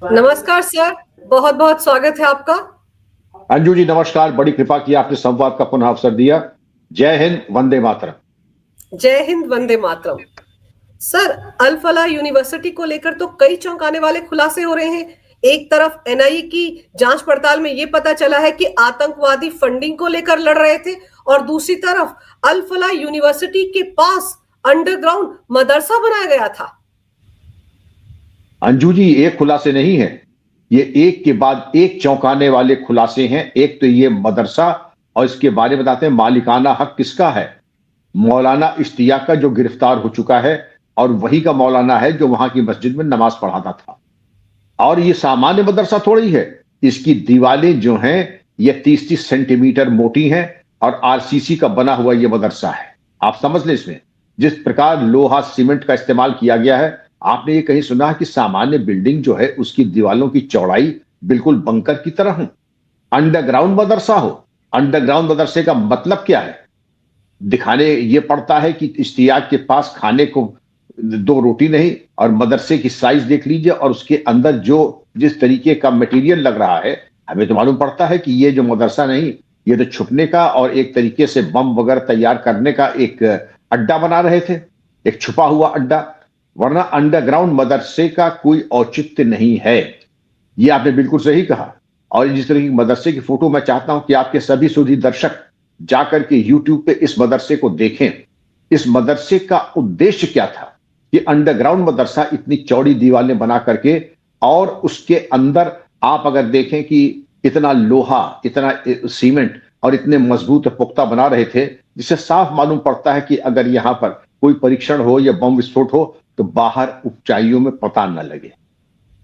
नमस्कार सर, बहुत बहुत स्वागत है आपका। अंजू जी नमस्कार। बड़ी कृपा की आपने संवाद का पुनः अवसर दिया। जय हिंद, वंदे मातरम। जय हिंद, वंदे मातरम। सर, अल फलाह यूनिवर्सिटी को लेकर तो कई चौंकाने वाले खुलासे हो रहे हैं। एक तरफ एनआईए की जांच पड़ताल में यह पता चला है कि आतंकवादी फंडिंग को लेकर लड़ रहे थे, और दूसरी तरफ अल फलाह यूनिवर्सिटी के पास अंडरग्राउंड मदरसा बनाया गया था। अंजू जी, एक खुलासे नहीं है, ये एक के बाद एक चौंकाने वाले खुलासे हैं। एक तो ये मदरसा, और इसके बारे में बताते हैं मालिकाना हक किसका है। मौलाना इश्तियाक का, जो गिरफ्तार हो चुका है, और वही का मौलाना है जो वहां की मस्जिद में नमाज पढ़ाता था। और ये सामान्य मदरसा थोड़ी है, इसकी दीवारें जो हैं ये 30-30 सेंटीमीटर मोटी हैं, और आरसीसी का बना हुआ ये मदरसा है। आप समझ लें, इसमें जिस प्रकार लोहा सीमेंट का इस्तेमाल किया गया है। आपने ये कहीं सुना है कि सामान्य बिल्डिंग जो है उसकी दीवारों की चौड़ाई बिल्कुल बंकर की तरह हो? अंडरग्राउंड मदरसा हो। अंडरग्राउंड मदरसे का मतलब क्या है? दिखाने ये पड़ता है कि इश्तियाक के पास खाने को 2 रोटी नहीं, और मदरसे की साइज देख लीजिए, और उसके अंदर जो जिस तरीके का मटेरियल लग रहा है, हमें तो मालूम पड़ता है कि ये जो मदरसा नहीं, ये तो छुपने का और एक तरीके से बम वगैरह तैयार करने का एक अड्डा बना रहे थे, एक छुपा हुआ अड्डा। वरना अंडरग्राउंड मदरसे का कोई औचित्य नहीं है। ये आपने बिल्कुल सही कहा। और जिस तरह की मदरसे की फोटो मैं चाहता हूं कि आपके सभी सुधी दर्शक जाकर के यूट्यूब पे इस मदरसे को देखें। इस मदरसे का उद्देश्य क्या था कि अंडरग्राउंड मदरसा इतनी चौड़ी दीवारें बना करके, और उसके अंदर आप अगर देखें कि इतना लोहा, इतना सीमेंट और इतने मजबूत पुख्ता बना रहे थे, जिससे साफ मालूम पड़ता है कि अगर यहां पर कोई परीक्षण हो या बम विस्फोट हो तो बाहर ऊंचाइयों में पता न लगे।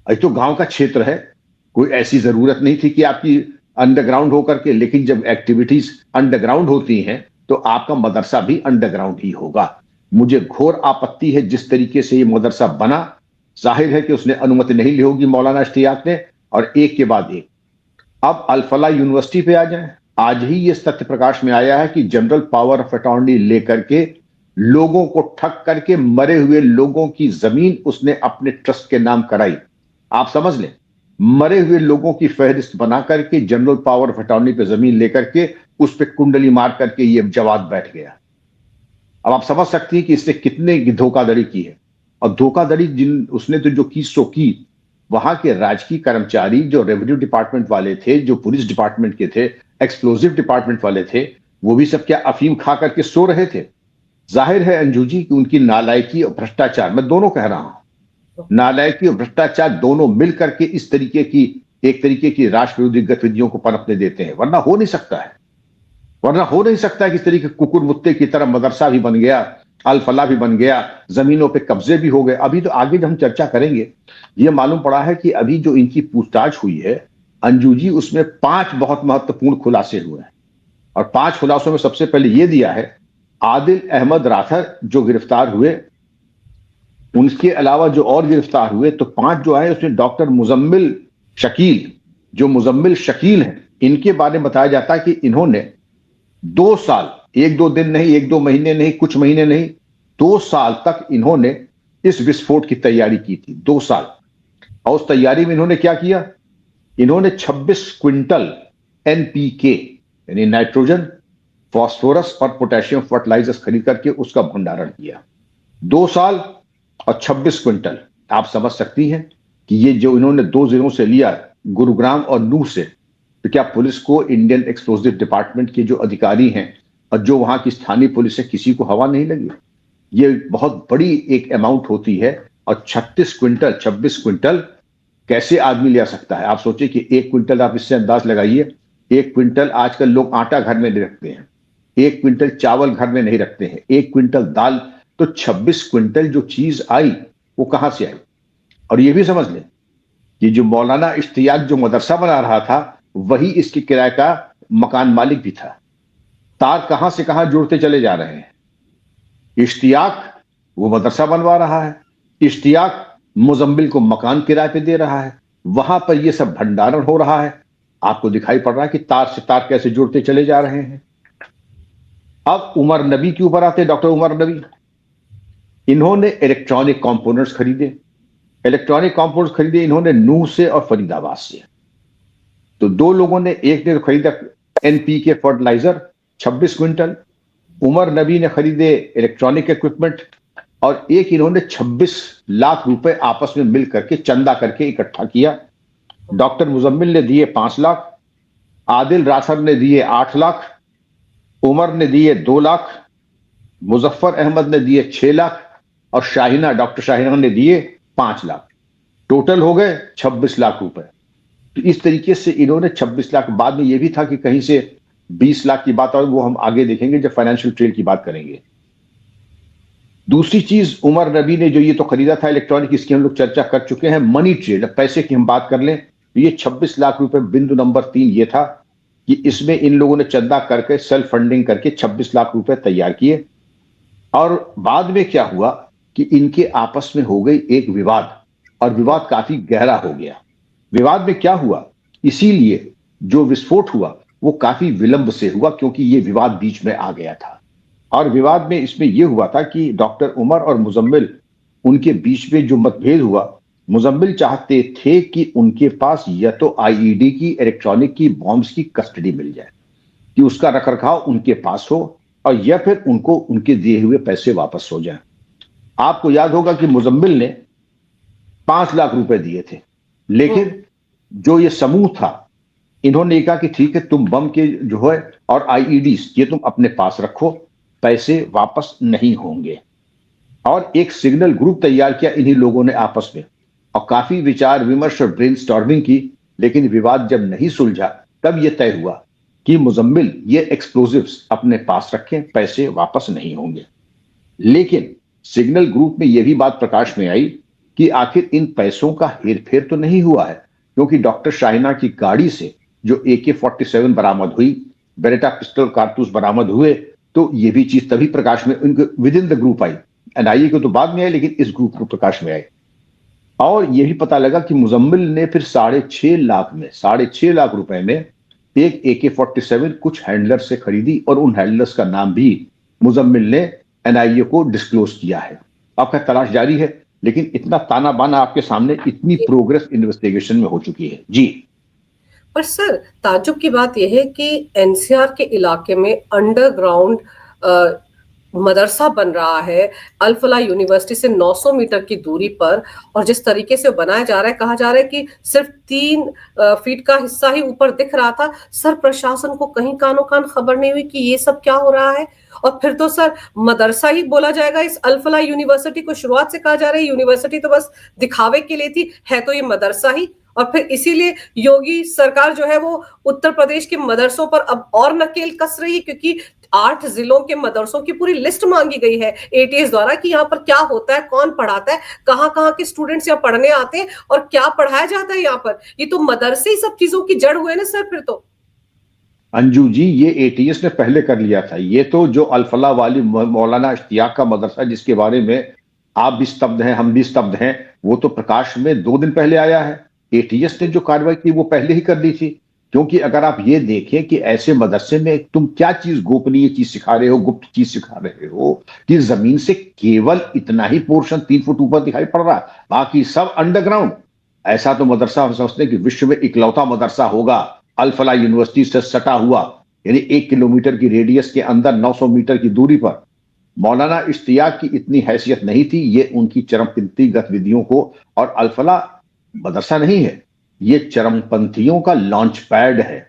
ये तो गांव का क्षेत्र है, कोई ऐसी जरूरत नहीं थी कि आपकी अंडरग्राउंड होकर के। लेकिन जब एक्टिविटीज अंडरग्राउंड होती हैं तो आपका मदरसा भी अंडरग्राउंड ही होगा। मुझे घोर आपत्ति है जिस तरीके से ये मदरसा बना। जाहिर है कि उसने अनुमति नहीं ली होगी मौलाना इश्तियाक ने। और एक के बाद एक, अब अल फलाह यूनिवर्सिटी पे आ जाए। आज ही ये तथ्य प्रकाश में आया है कि जनरल पावर ऑफ अटॉर्नी लेकर के लोगों को ठग करके मरे हुए लोगों की जमीन उसने अपने ट्रस्ट के नाम कराई। आप समझ लें, मरे हुए लोगों की फहरिस्त बना करके जनरल पावर ऑफ अटॉर्नी पे जमीन लेकर के उस पर कुंडली मार करके ये जवाब बैठ गया। अब आप समझ सकती हैं कि इसने कितने की धोखाधड़ी की है। और धोखाधड़ी जिन उसने तो जो की सो की, वहां के राजकीय कर्मचारी जो रेवेन्यू डिपार्टमेंट वाले थे, जो पुलिस डिपार्टमेंट के थे, एक्सप्लोजिव डिपार्टमेंट वाले थे, वो भी सब क्या अफीम खा करके सो रहे थे? जाहिर है अंजू जी कि उनकी नालायकी और भ्रष्टाचार, मैं दोनों कह रहा हूं, नालायकी और भ्रष्टाचार दोनों मिल करके इस तरीके की एक तरीके की राष्ट्र विरोधी गतिविधियों को पनपने देते हैं। वरना हो नहीं सकता है। वरना हो नहीं सकता है कि इस तरीके कुकुर मुत्ते की तरह मदरसा भी बन गया, अल फलाह भी बन गया, जमीनों पे कब्जे भी हो गए। अभी तो आगे जब हम चर्चा करेंगे, ये मालूम पड़ा है कि अभी जो इनकी पूछताछ हुई है अंजू जी, उसमें 5 बहुत महत्वपूर्ण खुलासे हुए हैं। और 5 खुलासों में सबसे पहले यह दिया है, आदिल अहमद राथर जो गिरफ्तार हुए, उनके अलावा जो और गिरफ्तार हुए तो 5 जो आए उसमें डॉक्टर मुजम्मिल शकील, जो मुजम्मिल शकील हैं, इनके बारे में बताया जाता है कि इन्होंने 2 साल, 1-2 दिन नहीं, 1-2 महीने नहीं, कुछ महीने नहीं, 2 साल तक इन्होंने इस विस्फोट की तैयारी की थी। 2 साल। और उस तैयारी में इन्होंने क्या किया? इन्होंने 26 क्विंटल एनपीके यानी नाइट्रोजन, फास्फोरस और पोटेशियम फर्टिलाइजर्स खरीद करके उसका भंडारण किया। 2 साल और 26 क्विंटल। आप समझ सकती हैं कि ये जो इन्होंने 2 जिलों से लिया, गुरुग्राम और नूह से, तो क्या पुलिस को, इंडियन एक्सप्लोजिव डिपार्टमेंट के जो अधिकारी हैं और जो वहां की स्थानीय पुलिस है, किसी को हवा नहीं लगी? ये बहुत बड़ी एक अमाउंट होती है। और 36 क्विंटल, 26 क्विंटल कैसे आदमी ले आ सकता है? आप सोचिए कि 1 क्विंटल, आप इससे अंदाज लगाइए। 1 क्विंटल, आजकल लोग आटा घर में नहीं रखते हैं, 1 क्विंटल चावल घर में नहीं रखते हैं, 1 क्विंटल दाल। तो 26 क्विंटल जो चीज आई वो कहां से आई? और ये भी समझ लें कि जो मौलाना इश्तियाक जो मदरसा बना रहा था, वही इसके किराए का मकान मालिक भी था। तार कहां से कहां जुड़ते चले जा रहे हैं। इश्तियाक वो मदरसा बनवा रहा है, इश्तियाक मुजम्मिल को मकान किराए पे दे रहा है, वहां पर ये सब भंडारण हो रहा है। आपको दिखाई पड़ रहा है कि तार से तार कैसे जुड़ते चले जा रहे हैं। अब उमर नबी के ऊपर आते, डॉक्टर उमर नबी। इन्होंने इलेक्ट्रॉनिक कंपोनेंट्स खरीदे, इलेक्ट्रॉनिक कंपाउंड्स खरीदे इन्होंने नूह से और फरीदाबाद से। तो दो लोगों ने, एक ने खरीदा एनपीके फर्टिलाइजर 26 क्विंटल, उमर नबी ने खरीदे इलेक्ट्रॉनिक इक्विपमेंट, और एक इन्होंने 26 लाख रुपए आपस में मिल करके चंदा करके इकट्ठा किया। डॉक्टर मुजम्मिल ने दिए 5 लाख, आदिल रासर ने दिए 8 लाख, उमर ने दिए 2 लाख, मुजफ्फर अहमद ने दिए 6 लाख, और शाहिना, डॉक्टर शाहिना ने दिए 5 लाख। टोटल हो गए 26 लाख रुपए। तो इस तरीके से इन्होंने 26 लाख, बाद में यह भी था कि कहीं से 20 लाख की बात, और वो हम आगे देखेंगे जब फाइनेंशियल ट्रेल की बात करेंगे। दूसरी चीज, उमर नबी ने जो ये तो खरीदा था इलेक्ट्रॉनिक, इसकी हम लोग चर्चा कर चुके हैं। मनी ट्रेड, पैसे की हम बात कर लें तो ये 26 लाख रुपए, बिंदु नंबर 3 ये था कि इसमें इन लोगों ने चंदा करके सेल्फ फंडिंग करके 26 लाख रुपए तैयार किए। और बाद में क्या हुआ कि इनके आपस में हो गई एक विवाद, और विवाद काफी गहरा हो गया। विवाद में क्या हुआ, इसीलिए जो विस्फोट हुआ वो काफी विलंब से हुआ, क्योंकि ये विवाद बीच में आ गया था। और विवाद में इसमें यह हुआ था कि डॉक्टर उमर और मुजम्मिल, उनके बीच में जो मतभेद हुआ, मुजम्मिल चाहते थे कि उनके पास या तो आईईडी की, इलेक्ट्रॉनिक की, बॉम्ब्स की कस्टडी मिल जाए, कि उसका रखरखाव उनके पास हो, और या फिर उनको उनके दिए हुए पैसे वापस हो जाएं। आपको याद होगा कि मुजम्मिल ने 5 लाख रुपए दिए थे, लेकिन जो ये समूह था, इन्होंने कहा कि ठीक है, तुम बम के जो है और आईईडी ये तुम अपने पास रखो, पैसे वापस नहीं होंगे। और एक सिग्नल ग्रुप तैयार किया इन्हीं लोगों ने आपस में, और काफी विचार विमर्श और ब्रेनस्टॉर्मिंग की, लेकिन विवाद जब नहीं सुलझा तब यह तय हुआ कि मुजम्मिल ये एक्सप्लोजिव्स अपने पास रखें, पैसे वापस नहीं होंगे। लेकिन सिग्नल ग्रुप में यह भी बात प्रकाश में आई कि आखिर इन पैसों का हेरफेर तो नहीं हुआ है, क्योंकि डॉक्टर शाहिना की गाड़ी से जो AK-47 बरामद हुई, बेरेटा पिस्टल कारतूस बरामद हुए, तो ये भी चीज तभी प्रकाश में उनके with in the group I. NIA को तो बाद में आई, लेकिन इस ग्रुप को प्रकाश में आई। और यह भी पता लगा कि मुजम्मिल ने फिर 6.5 लाख रुपए में एक AK-47 कुछ हैंडलर से खरीदी, और उन हैंडलर्स का नाम भी मुजम्मिल ने एनआईए को डिस्क्लोज किया है। आपका तलाश जारी है, लेकिन इतना ताना बाना आपके सामने, इतनी प्रोग्रेस इन्वेस्टिगेशन में हो चुकी है। जी, पर सर, ताज्जुब की बात यह है कि एनसीआर के इलाके में अंडरग्राउंड मदरसा बन रहा है, अल फलाह यूनिवर्सिटी से 900 मीटर की दूरी पर, और जिस तरीके से बनाया जा रहा है, कहा जा रहा है कि सिर्फ 3 फीट का हिस्सा ही ऊपर दिख रहा था। सर, प्रशासन को कहीं कानो कान खबर नहीं हुई कि ये सब क्या हो रहा है? और फिर तो सर मदरसा ही बोला जाएगा इस अल फलाह यूनिवर्सिटी को। शुरुआत से कहा जा रहा है यूनिवर्सिटी तो बस दिखावे के लिए थी, है तो ये मदरसा ही। और फिर इसीलिए योगी सरकार जो है वो उत्तर प्रदेश के मदरसों पर अब और नकेल कस रही है, क्योंकि 8 जिलों के मदरसों की पूरी लिस्ट मांगी गई है एटीएस द्वारा कि यहाँ पर क्या होता है, कौन पढ़ाता है, कहाँ के स्टूडेंट्स यहाँ पढ़ने आते हैं और क्या पढ़ाया जाता है यहाँ पर। ये तो मदरसे ही सब चीजों की जड़ हुए ना सर फिर तो। अंजू जी, ये एटीएस ने पहले कर लिया था। ये तो जो अल फलाह वाली मौलाना इश्तियाक का मदरसा, जिसके बारे में आप भी स्तब्ध हैं, हम भी स्तब्ध हैं, वो तो प्रकाश में 2 दिन पहले आया है। एटीएस ने जो कार्रवाई की वो पहले ही कर दी थी, क्योंकि अगर आप ये देखें कि ऐसे मदरसे में तुम क्या चीज, गोपनीय चीज सिखा रहे हो, गुप्त चीज सिखा रहे हो, कि जमीन से केवल इतना ही पोर्शन 3 फुट ऊपर दिखाई पड़ रहा है, बाकी सब अंडरग्राउंड। ऐसा तो मदरसा हम समझते हैं कि विश्व में इकलौता मदरसा होगा अल फलाह यूनिवर्सिटी से सटा हुआ, यानी 1 किलोमीटर की रेडियस के अंदर 900 मीटर की दूरी पर। मौलाना इश्तियाक की इतनी हैसियत नहीं थी, ये उनकी चरमपंथी गतिविधियों को, और अल फलाह मदरसा नहीं है, ये चरमपंथियों का लॉन्च पैड है।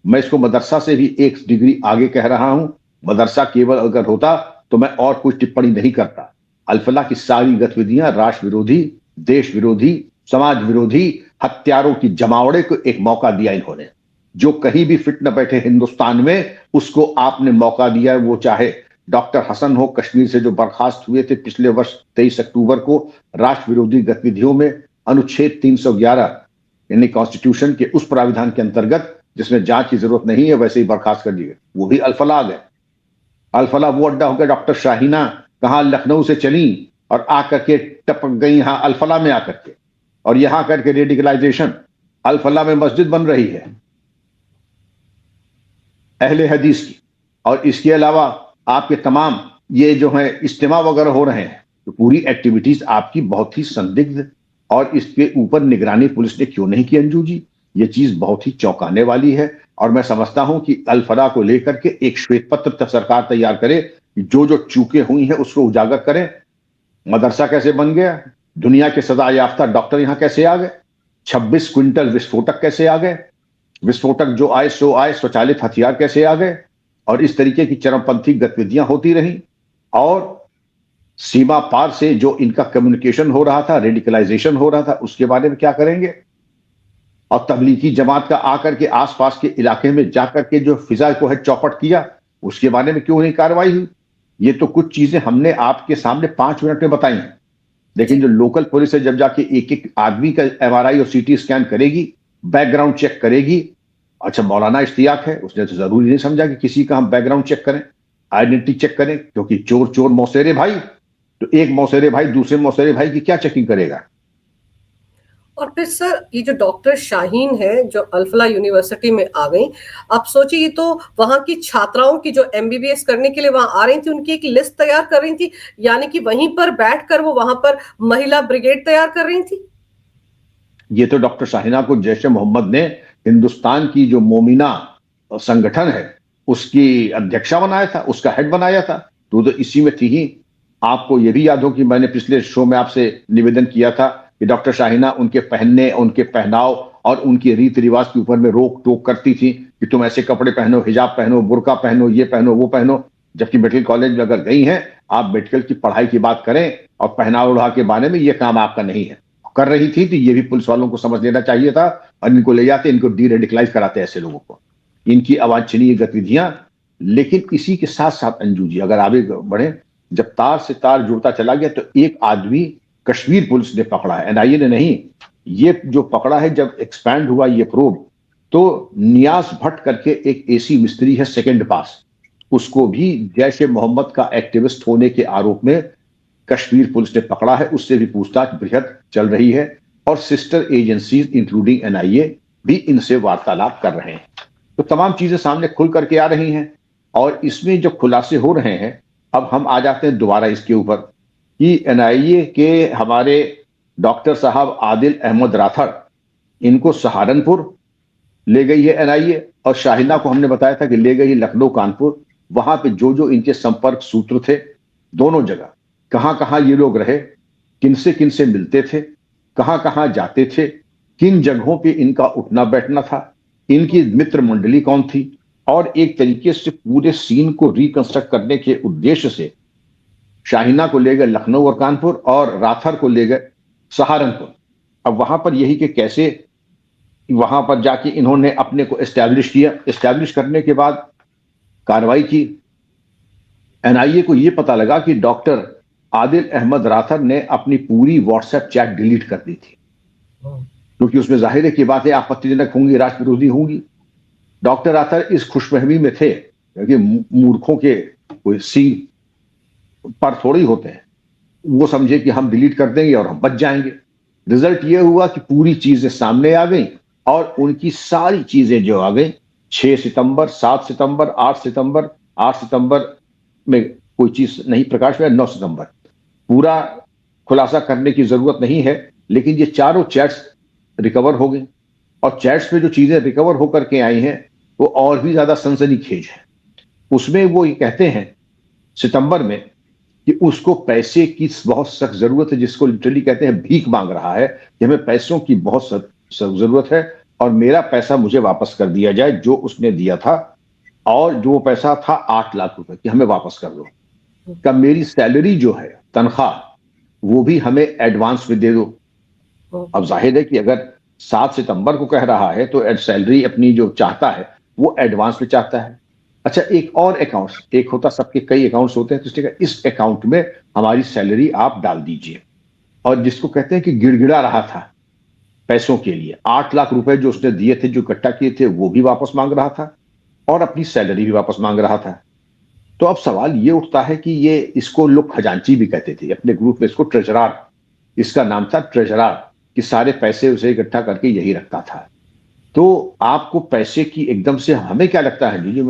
मैं इसको मदरसा से भी 1 डिग्री आगे कह रहा हूं। मदरसा केवल अगर होता तो मैं और कुछ टिप्पणी नहीं करता। अल फलाह की सारी गतिविधियां राष्ट्र विरोधी, देश विरोधी, समाज विरोधी हत्यारों की जमावड़े को एक मौका दिया इन्होंने। जो कहीं भी फिट न बैठे हिंदुस्तान में, उसको आपने मौका दिया है। वो चाहे डॉक्टर हसन हो, कश्मीर से जो बर्खास्त हुए थे पिछले वर्ष 23 अक्टूबर को राष्ट्र विरोधी गतिविधियों में, अनुच्छेद 311 यानी कॉन्स्टिट्यूशन के उस प्राविधान के अंतर्गत जिसमें जांच की जरूरत नहीं है, वैसे ही बर्खास्त कर दिए, वो भी अल फलाह गए। अल फलाह वो अड्डा हो गया। डॉक्टर शाहिना कहां लखनऊ से चली और आकर के टपक गई यहां अल फलाह में आकर के, और यहां करके रेडिकलाइजेशन। अल फलाह में मस्जिद बन रही है अहले हदीस की, और इसके अलावा आपके तमाम ये जो है इज्तिमा वगैरह हो रहे हैं, तो पूरी एक्टिविटीज आपकी बहुत ही संदिग्ध और इसके ऊपर निगरानी पुलिस ने क्यों नहीं की अंजू जी? ये चीज बहुत ही चौंकाने वाली है और मैं समझता हूं कि अल-फला को लेकर के एक श्वेत पत्र सरकार तैयार करे, जो जो चूकें हुई हैं उसको उजागर करें। मदरसा कैसे बन गया, दुनिया के सजा याफ्ता डॉक्टर यहां कैसे आ गए, 26 क्विंटल विस्फोटक कैसे आ गए, विस्फोटक जो आए सो आए, स्वचालित हथियार कैसे आ गए, और इस तरीके की चरमपंथी गतिविधियां होती रही। और सीमा पार से जो इनका कम्युनिकेशन हो रहा था, रेडिकलाइजेशन हो रहा था, उसके बारे में क्या करेंगे? और तबलीगी जमात का आकर के आसपास के इलाके में जाकर के जो फिजा को है चौपट किया, उसके बारे में क्यों नहीं कार्रवाई हुई? ये तो कुछ चीजें हमने आपके सामने 5 मिनट में बताई हैं, लेकिन जो लोकल पुलिस है जब जाके एक एक आदमी का एमआरआई और सीटी स्कैन करेगी, बैकग्राउंड चेक करेगी। अच्छा, मौलाना इश्तियाक है, उसने तो जरूरी नहीं समझा कि किसी का हम बैकग्राउंड चेक करें, आइडेंटिटी चेक करें, क्योंकि चोर चोर मौसेरे भाई, तो एक मौसेरे भाई दूसरे मौसेरे भाई की क्या चेकिंग करेगा? और फिर सर ये जो डॉक्टर शाहीन है जो अल-फला यूनिवर्सिटी में आ गई, आप सोचिए ये तो वहां की छात्राओं की जो एमबीबीएस करने के लिए वहां आ रही थी, उनकी एक लिस्ट तैयार कर रही थी, यानी कि वहीं पर बैठकर वो वहां पर महिला ब्रिगेड तैयार कर रही थी। ये तो डॉक्टर शाहीना को जैश ए मोहम्मद ने हिंदुस्तान की जो मोमिना संगठन है उसकी अध्यक्षा बनाया था, उसका हेड बनाया था, तो इसी में थी ही। आपको यह भी याद हो कि मैंने पिछले शो में आपसे निवेदन किया था कि डॉक्टर शाहीना उनके पहनने, उनके पहनाव और उनके रीति रिवाज के ऊपर में रोक टोक करती थी कि तुम ऐसे कपड़े पहनो, हिजाब पहनो, बुर्का पहनो, ये पहनो, वो पहनो। जबकि मेडिकल कॉलेज में अगर गई हैं, आप मेडिकल की पढ़ाई की बात करें और पहनाव ओढ़ा के बारे में, ये काम आपका नहीं है। कर रही थी तो ये भी पुलिस वालों को समझ लेना चाहिए था और इनको ले जाते, इनको डी रेडिकलाइज कराते ऐसे लोगों को, इनकी अवांछनीय गतिविधियां। लेकिन इसी के साथ साथ अंजू जी अगर आगे बढ़े, जब तार से तार जुड़ता चला गया तो एक आदमी कश्मीर पुलिस ने पकड़ा है, एनआईए ने नहीं। ये जो पकड़ा है, जब एक्सपैंड हुआ ये प्रोब, तो नियाज भट्ट करके एक एसी मिस्त्री है सेकंड पास, उसको भी जैश ए मोहम्मद का एक्टिविस्ट होने के आरोप में कश्मीर पुलिस ने पकड़ा है। उससे भी पूछताछ बृहद चल रही है और सिस्टर एजेंसीज इंक्लूडिंग एनआईए भी इनसे वार्तालाप कर रहे हैं। तो तमाम चीजें सामने खुल करके आ रही हैं और इसमें जो खुलासे हो रहे हैं, अब हम आ जाते हैं दोबारा इसके ऊपर कि एनआईए के हमारे डॉक्टर साहब आदिल अहमद राठर, इनको सहारनपुर ले गई है एनआईए और शाहीना को हमने बताया था कि ले गई लखनऊ कानपुर। वहां पे जो जो इनके संपर्क सूत्र थे, दोनों जगह कहां कहां ये लोग रहे, किनसे मिलते थे, कहां कहां जाते थे, किन जगहों पे इनका उठना बैठना था, इनकी मित्र मंडली कौन थी, और एक तरीके से पूरे सीन को रिकंस्ट्रक्ट करने के उद्देश्य से शाहीना को ले गए लखनऊ और कानपुर और राठर को ले गए सहारनपुर। अब वहां पर यही कि कैसे वहां पर जाके इन्होंने अपने को एस्टैब्लिश किया। एस्टैब्लिश करने के बाद कार्रवाई की। एनआईए को यह पता लगा कि डॉक्टर आदिल अहमद राठर ने अपनी पूरी व्हाट्सएप चैट डिलीट कर दी थी, क्योंकि उसमें जाहिर है कि बातें आपत्तिजनक होंगी, राष्ट्र विरोधी होंगी। डॉक्टर राठर इस खुशफहमी में थे क्योंकि मूर्खों के कोई सींग पर थोड़ी होते हैं, वो समझे कि हम डिलीट कर देंगे और हम बच जाएंगे। रिजल्ट ये हुआ कि पूरी चीजें सामने आ गई और उनकी सारी चीजें जो आ गई 6 सितंबर, 7 सितंबर, 8 सितंबर में कोई चीज नहीं प्रकाश में, 9 सितंबर पूरा खुलासा करने की जरूरत नहीं है, लेकिन ये चारों चैट्स रिकवर हो गई और चैट्स में जो चीजें रिकवर होकर के आई हैं वो और भी ज्यादा सनसनीखेज है। उसमें वो ये कहते हैं सितंबर में कि उसको पैसे की बहुत सख्त जरूरत है, जिसको लिटरली कहते हैं भीख मांग रहा है कि हमें पैसों की बहुत सख्त जरूरत है और मेरा पैसा मुझे वापस कर दिया जाए जो उसने दिया था, और जो पैसा था 8 लाख रुपए कि हमें वापस कर दो। का मेरी सैलरी जो है, तनख्वाह, वो भी हमें एडवांस में दे दो। अब जाहिर है कि अगर 7 सितंबर को कह रहा है तो सैलरी अपनी जो चाहता है वो एडवांस में चाहता है। अच्छा, एक और अकाउंट, एक होता सबके कई अकाउंट्स होते हैं, तो इसलिए इस अकाउंट में हमारी सैलरी आप डाल दीजिए। और जिसको कहते हैं कि गिड़गिड़ा रहा था पैसों के लिए, 8 लाख रुपए जो उसने दिए थे, जो इकट्ठा किए थे, वो भी वापस मांग रहा था और अपनी सैलरी भी वापस मांग रहा था। तो अब सवाल ये उठता है कि ये, इसको लोग खजांची भी कहते थे अपने ग्रुप में, इसको ट्रेजरार, इसका नाम था ट्रेजरार, कि सारे पैसे उसे इकट्ठा करके यही रखता था। तो आपको पैसे की एकदम से, हमें क्या लगता है जी,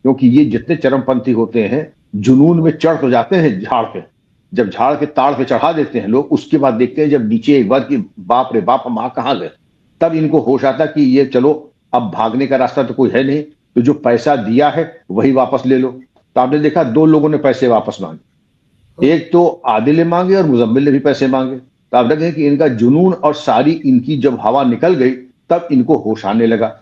क्योंकि ये जितने चरमपंथी होते हैं जुनून में चढ़ तो जाते हैं झाड़ पे, जब झाड़ के ताड़ पे चढ़ा देते हैं लोग, उसके बाद देखते हैं जब नीचे एक बार कि बाप रे बाप, हम कहाँ गए, तब इनको होश आता कि ये चलो अब भागने का रास्ता तो कोई है नहीं, तो जो पैसा दिया है वही वापस ले लो। तो आपने देखा 2 लोगों ने पैसे वापस मांगे, एक तो आदिल ने मांगे और मुजम्मिल ने भी पैसे मांगे। तो आप देखें कि इनका जुनून और सारी इनकी जब हवा निकल गई तब इनको होश आने लगा।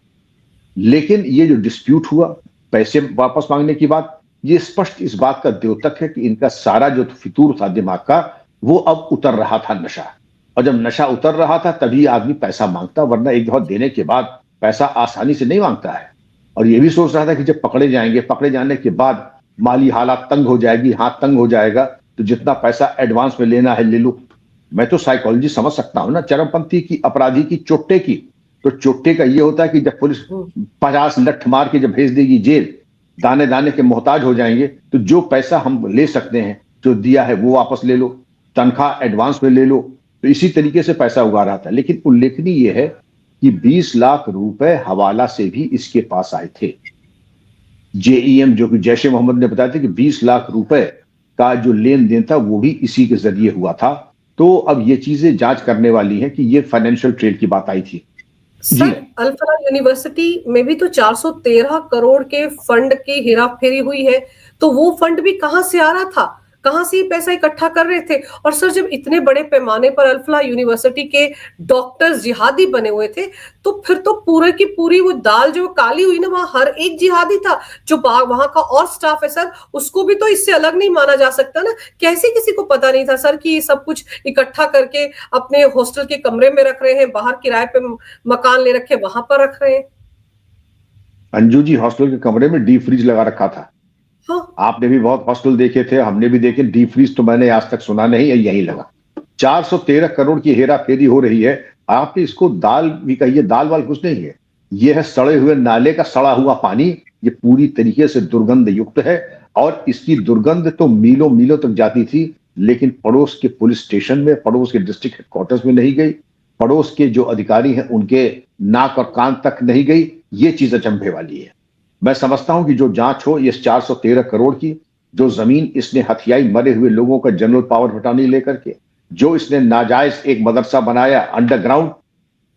लेकिन ये जो डिस्प्यूट हुआ पैसे वापस मांगने की बात, ये स्पष्ट इस बात का द्योतक है कि इनका सारा जो फितूर था दिमाग का, वो अब उतर रहा था नशा। और जब नशा उतर रहा था तभी आदमी पैसा मांगता, वरना एक दफा देने के बाद पैसा आसानी से नहीं मांगता है। और ये भी सोच रहा था कि जब पकड़े जाएंगे, पकड़े जाने के बाद माली हालात तंग हो जाएगी, हाथ तंग हो जाएगा, तो जितना पैसा एडवांस में लेना है ले लो। मैं तो साइकोलॉजी समझ सकता हूं ना चरमपंथी की, अपराधी की, चोट्टे की। तो चोट्टे का ये होता है कि जब पुलिस 50 लठ मार के जब भेज देगी जेल, दाने दाने के मोहताज हो जाएंगे, तो जो पैसा हम ले सकते हैं, जो दिया है वो वापस ले लो, तनख्वाह एडवांस में ले लो। तो इसी तरीके से पैसा उगा रहा था। लेकिन उल्लेखनीय यह है कि 20 लाख रुपए हवाला से भी इसके पास आए थे। जेईएम जो कि जैश ए मोहम्मद ने बताया था कि 20 लाख रुपए का जो लेन देन था वो भी इसी के जरिए हुआ था। तो अब ये चीजें जांच करने वाली हैं कि ये फाइनेंशियल ट्रेल की बात आई थी। सर, अल्फला यूनिवर्सिटी में भी तो 413 करोड़ के फंड की हेराफेरी हुई है, तो वो फंड भी कहां से आ रहा था, कहां से ये पैसा इकट्ठा कर रहे थे? और सर, जब इतने बड़े पैमाने पर अल्फला यूनिवर्सिटी के डॉक्टर्स जिहादी बने हुए थे, तो फिर तो पूरे की पूरी वो दाल जो काली हुई ना, वहां हर एक जिहादी था। जो वहां का और स्टाफ है सर, उसको भी तो इससे अलग नहीं माना जा सकता ना। कैसे किसी को पता नहीं था सर कि ये सब कुछ इकट्ठा करके अपने हॉस्टल के कमरे में रख रहे हैं, बाहर किराए पे मकान ले रखे वहां पर रख रहे हैं? अंजू जी, हॉस्टल के कमरे में डीप फ्रीज लगा रखा था। हाँ। आपने भी बहुत हॉस्टल देखे थे, हमने भी देखे, डीप फ्रीज तो मैंने आज तक सुना नहीं है, यही लगा। 413 करोड़ की हेरा फेरी हो रही है। आप इसको दाल भी कहिए, दाल वाल कुछ नहीं है, यह है सड़े हुए नाले का सड़ा हुआ पानी। ये पूरी तरीके से दुर्गंध युक्त है, और इसकी दुर्गंध तो मीलों मीलों तक जाती थी, लेकिन पड़ोस के पुलिस स्टेशन में, पड़ोस के डिस्ट्रिक्ट हेडक्वार्टर्स में नहीं गई, पड़ोस के जो अधिकारी हैं उनके नाक और कान तक नहीं गई। ये चीज अचंभे वाली है। मैं समझता हूं कि जो जांच हो ये 413 करोड़ की, जो जमीन इसने हथियाई मरे हुए लोगों का जनरल पावर हटाने लेकर के, जो इसने नाजायज एक मदरसा बनाया अंडरग्राउंड,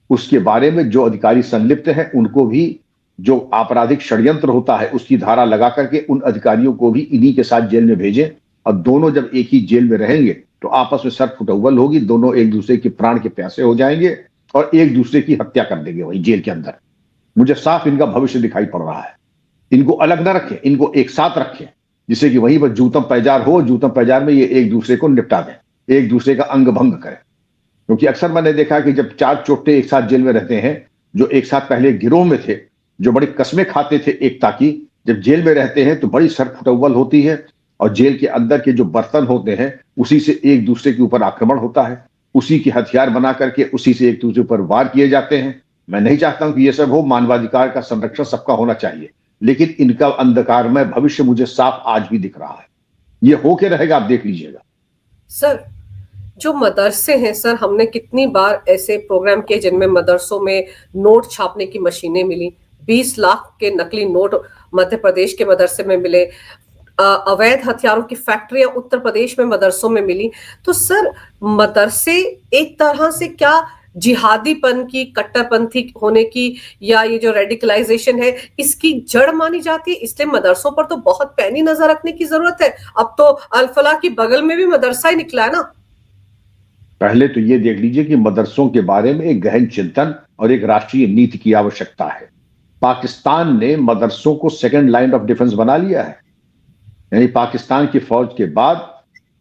उसके बारे में जो अधिकारी संलिप्त हैं उनको भी, जो आपराधिक षड्यंत्र होता है उसकी धारा लगा करके उन अधिकारियों को भी इन्हीं के साथ जेल में भेजें। और दोनों जब एक ही जेल में रहेंगे तो आपस में सर फुटअव्वल होगी, दोनों एक दूसरे के प्राण के प्यासे हो जाएंगे और एक दूसरे की हत्या कर देंगे वही जेल के अंदर। मुझे साफ इनका भविष्य दिखाई पड़ रहा है। इनको अलग ना रखें, इनको एक साथ रखें, जिससे कि वहीं पर जूतम पैजार हो, जूतम पैजार में ये एक दूसरे को निपटा दें, एक दूसरे का अंग भंग करें। क्योंकि अक्सर मैंने देखा कि जब 4 चोट्टे एक साथ जेल में रहते हैं, जो एक साथ पहले गिरोह में थे, जो बड़ी कस्में खाते थे एकता की, जब जेल में रहते हैं तो बड़ी सरफुटअव्वल होती है, और जेल के अंदर के जो बर्तन होते हैं उसी से एक दूसरे के ऊपर आक्रमण होता है, उसी के हथियार बना करके उसी से एक दूसरे पर वार किए जाते हैं। मैं नहीं चाहता हूं कि यह सब हो, मानवाधिकार का संरक्षण सबका होना चाहिए, लेकिन इनका अंधकारमय भविष्य मुझे साफ आज भी दिख रहा है। ये होके रहेगा, आप देख लीजिएगा। सर, जो मदरसे हैं सर, हमने कितनी बार ऐसे प्रोग्राम किए जिनमें मदरसों में नोट छापने की मशीनें मिली, 20 लाख के नकली नोट मध्य प्रदेश के मदरसे में मिले, अवैध हथियारों की फैक्ट्रियां उत्तर प्रदेश में मदरसों में मिली। तो सर, मदरसे एक तरह से क्या जिहादीपन की, कट्टरपंथी होने की, या ये जो रेडिकलाइजेशन है इसकी जड़ मानी जाती है? इसलिए मदरसों पर तो बहुत पैनी नजर रखने की जरूरत है। अब तो अल-फलाह की बगल में भी मदरसा ही निकला है ना। पहले तो ये देख लीजिए कि मदरसों के बारे में एक गहन चिंतन और एक राष्ट्रीय नीति की आवश्यकता है। पाकिस्तान ने मदरसों को सेकंड लाइन ऑफ डिफेंस बना लिया है, यानी पाकिस्तान की फौज के बाद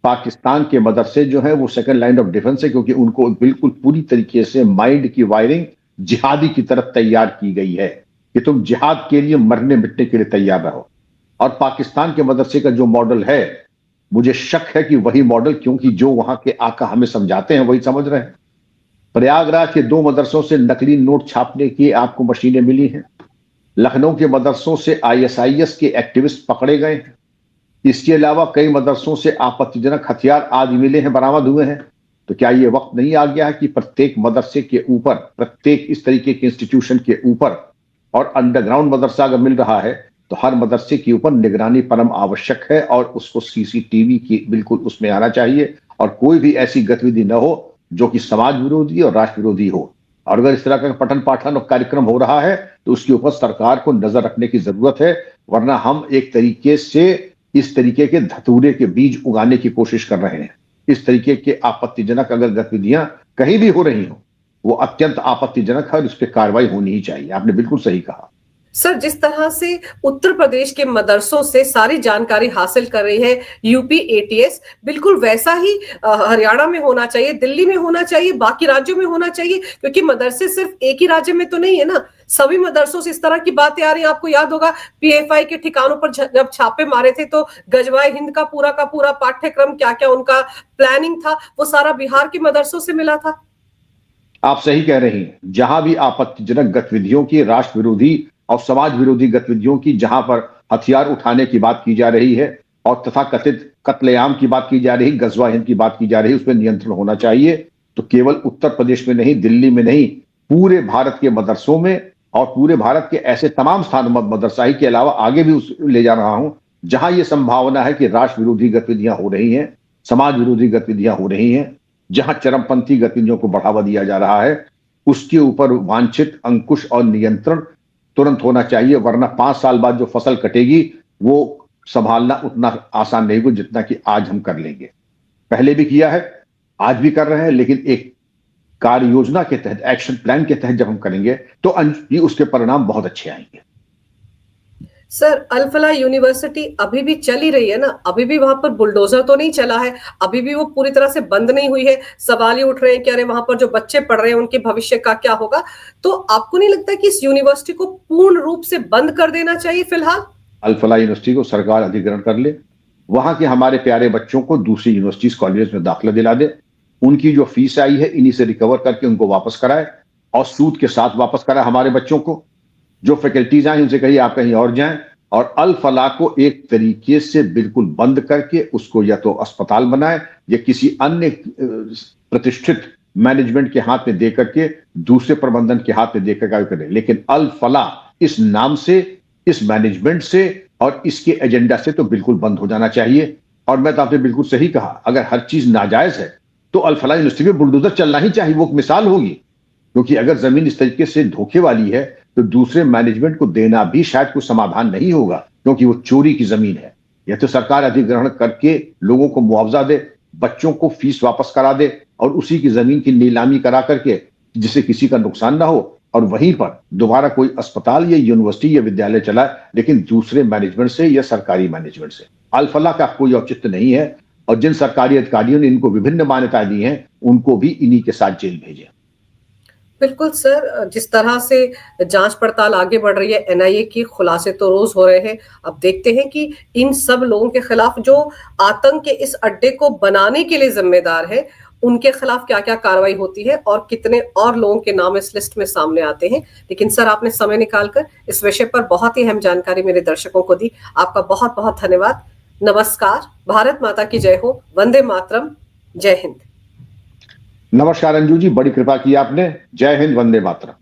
पाकिस्तान के मदरसे जो है वो सेकंड लाइन ऑफ डिफेंस है, क्योंकि उनको बिल्कुल पूरी तरीके से माइंड की वायरिंग जिहादी की तरफ तैयार की गई है कि तुम जिहाद के लिए मरने मिटने के लिए तैयार रहो। और पाकिस्तान के मदरसे का जो मॉडल है, मुझे शक है कि वही मॉडल, क्योंकि जो वहां के आका हमें समझाते हैं वही समझ रहे हैं। प्रयागराज के 2 मदरसों से नकली नोट छापने की आपको मशीनें मिली हैं। लखनऊ के मदरसों से ISIS के एक्टिविस्ट पकड़े गए हैं। इसके अलावा कई मदरसों से आपत्तिजनक हथियार आदि मिले हैं, बरामद हुए हैं। तो क्या ये वक्त नहीं आ गया है कि प्रत्येक मदरसे के ऊपर, प्रत्येक इस तरीके के इंस्टीट्यूशन के ऊपर, और अंडरग्राउंड मदरसा अगर मिल रहा है तो हर मदरसे के ऊपर निगरानी परम आवश्यक है और उसको सीसीटीवी की बिल्कुल उसमें आना चाहिए और कोई भी ऐसी गतिविधि न हो जो कि समाज विरोधी और राष्ट्र विरोधी हो। और अगर इस तरह का पठन पाठन और कार्यक्रम हो रहा है तो उसके ऊपर सरकार को नजर रखने की जरूरत है, वरना हम एक तरीके से इस तरीके के धतूरे के बीज उगाने की कोशिश कर रहे हैं। इस तरीके के आपत्तिजनक अगर गतिविधियां कहीं भी हो रही हो वो अत्यंत आपत्तिजनक है और इस पर कार्रवाई होनी ही चाहिए। आपने बिल्कुल सही कहा। सर, जिस तरह से उत्तर प्रदेश के मदरसों से सारी जानकारी हासिल कर रही है यूपी एटीएस, बिल्कुल वैसा ही हरियाणा में होना चाहिए, दिल्ली में होना चाहिए, बाकी राज्यों में होना चाहिए, क्योंकि मदरसे सिर्फ एक ही राज्य में तो नहीं है ना। सभी मदरसों से इस तरह की बातें आ रही हैं। आपको याद होगा पीएफआई के ठिकानों पर जब छापे मारे थे तो गजवाए हिंद का पूरा पाठ्यक्रम, क्या क्या उनका प्लानिंग था, वो सारा बिहार के मदरसों से मिला था। आप सही कह रही हैं। जहां भी आपत्तिजनक गतिविधियों की, राष्ट्र विरोधी और समाज विरोधी गतिविधियों की, जहां पर हथियार उठाने की बात की जा रही है और तथाकथित कत्लेआम की बात की जा रही, गजवा हिंद की बात की जा रही, उसमें नियंत्रण होना चाहिए। तो केवल उत्तर प्रदेश में नहीं, दिल्ली में नहीं, पूरे भारत के मदरसों में और पूरे भारत के ऐसे तमाम स्थानों में, मदरसाही के अलावा आगे भी ले जा रहा हूं जहां यह संभावना है कि राष्ट्र विरोधी गतिविधियां हो रही हैं, समाज विरोधी गतिविधियां हो रही हैं, जहां चरमपंथी गतिविधियों को बढ़ावा दिया जा रहा है, उसके ऊपर वांछित अंकुश और नियंत्रण तुरंत होना चाहिए, वरना 5 साल बाद जो फसल कटेगी वो संभालना उतना आसान नहीं हो जितना कि आज हम कर लेंगे। पहले भी किया है, आज भी कर रहे हैं, लेकिन एक कार्य योजना के तहत, एक्शन प्लान के तहत जब हम करेंगे तो उसके परिणाम बहुत अच्छे आएंगे। सर, अल फलाह यूनिवर्सिटी अभी भी चल ही रही है ना, अभी भी वहां पर बुलडोजर तो नहीं चला है, अभी भी वो पूरी तरह से बंद नहीं हुई है। सवाल ये उठ रहे हैं कि अरे वहां पर जो बच्चे पढ़ रहे हैं उनके भविष्य का क्या होगा। तो आपको नहीं लगता कि इस यूनिवर्सिटी को पूर्ण रूप से बंद कर देना चाहिए फिलहाल? अल फलाह यूनिवर्सिटी को सरकार अधिग्रहण कर ले, वहां के हमारे प्यारे बच्चों को दूसरी यूनिवर्सिटीज कॉलेज में दाखिला दिला दे, उनकी जो फीस आई है इन्हीं से रिकवर करके उनको वापस कराए और सूद के साथ वापस कराए हमारे बच्चों को। जो फैकल्टीज आए उनसे कहिए आप कहीं और जाएं और अल फलाह को एक तरीके से बिल्कुल बंद करके उसको या तो अस्पताल बनाए या किसी अन्य प्रतिष्ठित मैनेजमेंट के हाथ में दे करके, दूसरे प्रबंधन के हाथ में दे करके करें। लेकिन अल फलाह इस नाम से, इस मैनेजमेंट से और इसके एजेंडा से तो बिल्कुल बंद हो जाना चाहिए। और मैं तो आपने बिल्कुल सही कहा, अगर हर चीज नाजायज है तो अल फलाह यूनिवर्सिटी में बुलडोजर चलना ही चाहिए, वो एक मिसाल होगी। क्योंकि अगर जमीन इस तरीके से धोखे वाली है तो दूसरे मैनेजमेंट को देना भी शायद कुछ समाधान नहीं होगा, क्योंकि वो चोरी की जमीन है। या तो सरकार अधिग्रहण करके लोगों को मुआवजा दे, बच्चों को फीस वापस करा दे और उसी की जमीन की नीलामी करा करके, जिससे किसी का नुकसान ना हो, और वहीं पर दोबारा कोई अस्पताल या यूनिवर्सिटी या विद्यालय चलाए, लेकिन दूसरे मैनेजमेंट से या सरकारी मैनेजमेंट से। अल फलाह का कोई औचित्य नहीं है और जिन सरकारी अधिकारियों ने इनको विभिन्न मान्यताएं दी हैं उनको भी इन्हीं के साथ जेल भेजे। बिल्कुल सर, जिस तरह से जांच पड़ताल आगे बढ़ रही है, एनआईए की खुलासे तो रोज हो रहे हैं। अब देखते हैं कि इन सब लोगों के खिलाफ जो आतंक के इस अड्डे को बनाने के लिए जिम्मेदार है, उनके खिलाफ क्या क्या कार्रवाई होती है और कितने और लोगों के नाम इस लिस्ट में सामने आते हैं। लेकिन सर, आपने समय निकालकर इस विषय पर बहुत ही अहम जानकारी मेरे दर्शकों को दी। आपका बहुत बहुत धन्यवाद। नमस्कार। भारत माता की जय हो। वंदे मातरम। जय हिंद। नमस्कार अंजू जी, बड़ी कृपा की आपने। जय हिंद, वंदे मातरम।